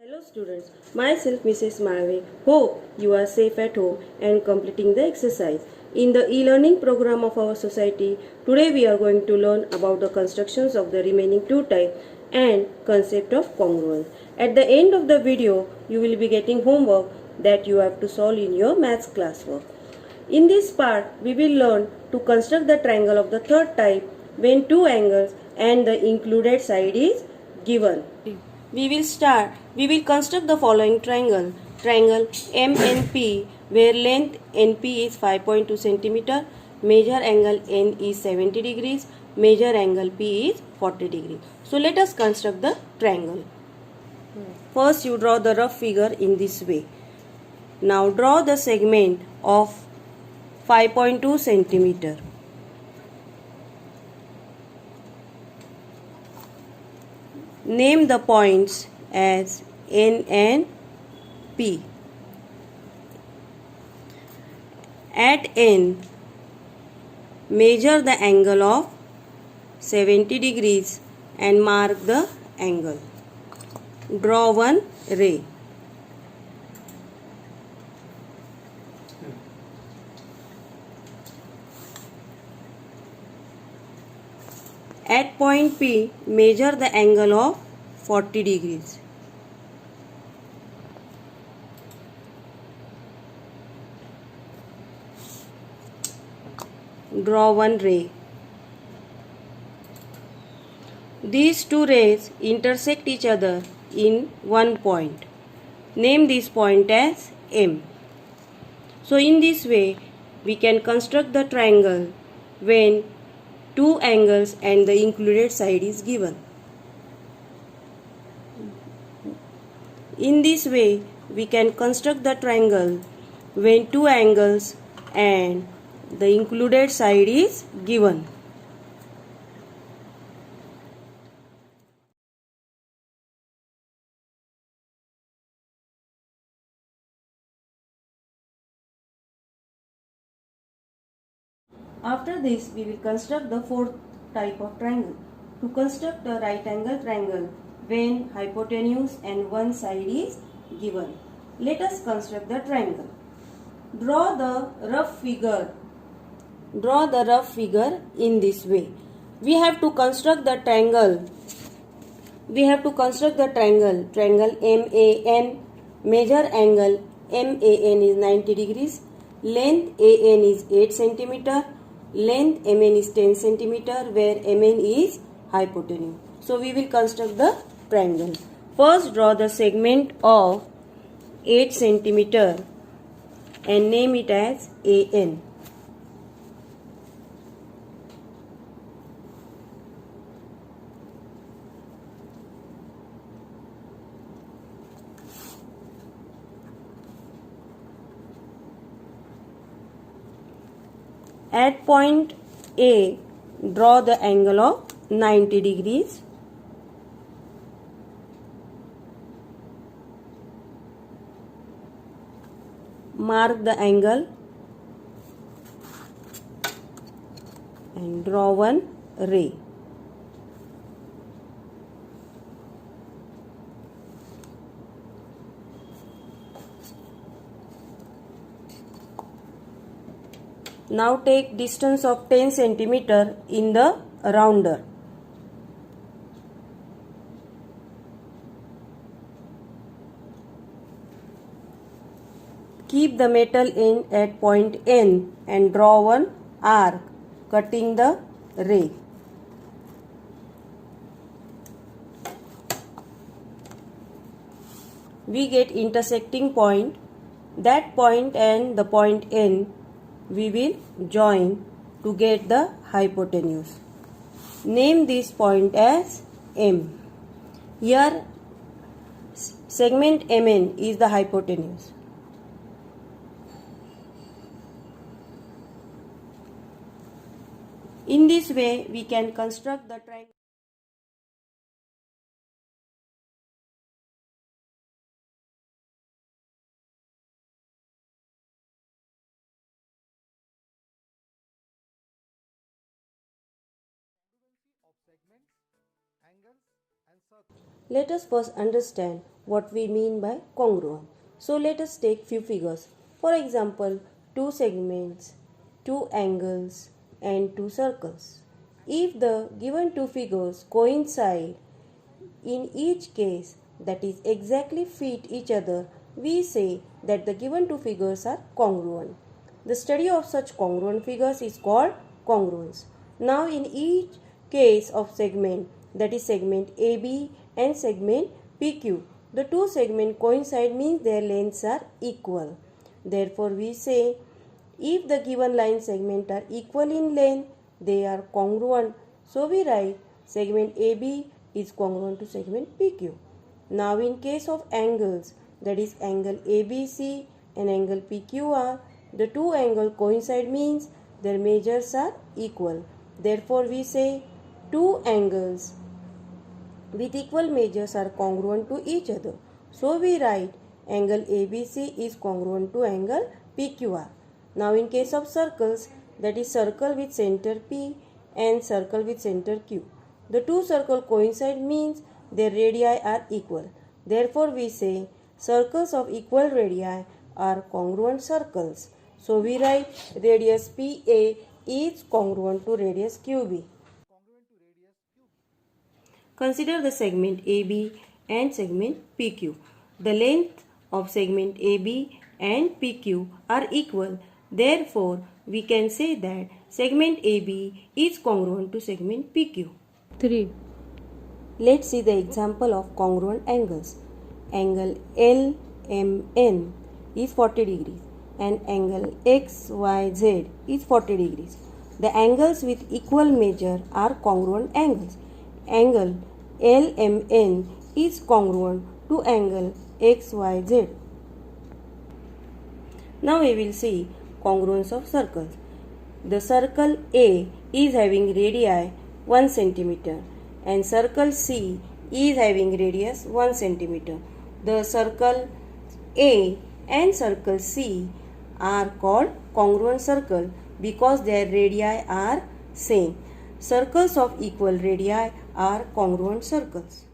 Hello students, myself Mrs. Malve. Hope you are safe at home and completing the exercise. In the e-learning program of our society, today we are going to learn about the constructions of the remaining two types and concept of congruence. At the end of the video, you will be getting homework that you have to solve in your maths classwork. In this part, we will learn to construct the triangle of the third type when two angles and the included side is given. We will construct the following triangle. Triangle MNP where length NP is 5.2 cm, measure angle N is 70 degrees, measure angle P is 40 degrees. So let us construct the triangle. First you draw the rough figure in this way. Now draw the segment of 5.2 centimeter. Name the points as N and P. At N, measure the angle of 70 degrees and mark the angle. Draw one ray. At point P, measure the angle of 40 degrees. Draw one ray. These two rays intersect each other in one point. Name this point as M. So in this way, we can construct the triangle when two angles and the included side is given. In this way, we can construct the triangle when two angles and the included side is given. After this, we will construct the fourth type of triangle. To construct a right angle triangle when hypotenuse and one side is given. Let us construct the triangle. Draw the rough figure. Draw the rough figure in this way. We have to construct the triangle. Triangle MAN. Measure angle MAN is 90 degrees. Length AN is 8 cm. Length MN is 10 cm where MN is hypotenuse. So we will construct the triangle. First draw the segment of 8 cm and name it as AN. At point A, draw the angle of 90 degrees. Mark the angle and draw one ray. Now take distance of 10 cm in the rounder. Keep the metal end at point N and draw one arc cutting the ray. We get intersecting point. That point and the point N we will join to get the hypotenuse. Name this point as M. Here segment MN is the hypotenuse. In this way we can construct the triangle. Of segments, angles Let us first understand what we mean by congruent. So let us take few figures. For example, two segments, two angles and two circles. If the given two figures coincide in each case, that is exactly fit each other, we say that the given two figures are congruent. The study of such congruent figures is called congruence. Now in each case of segment, that is segment AB and segment PQ, the two segments coincide means their lengths are equal. Therefore we say if the given line segments are equal in length, they are congruent. So we write segment AB is congruent to segment PQ. Now in case of angles, that is angle ABC and angle PQR, the two angles coincide means their measures are equal. Therefore we say two angles with equal measures are congruent to each other. So we write angle ABC is congruent to angle PQR. Now in case of circles, that is circle with center P and circle with center Q, the two circles coincide means their radii are equal. Therefore we say circles of equal radii are congruent circles. So we write radius PA is congruent to radius QB. Consider the segment AB and segment PQ. The length of segment AB and PQ are equal. Therefore, we can say that segment AB is congruent to segment PQ. 3. Let's see the example of congruent angles. Angle LMN is 40 degrees and angle XYZ is 40 degrees. The angles with equal measure are congruent angles. Angle LMN is congruent to angle XYZ. Now we will see congruence of circles. The circle A is having radii 1 cm and circle C is having radius 1 cm. The circle A and circle C are called congruent circle because their radii are same. Circles of equal radii are congruent circles.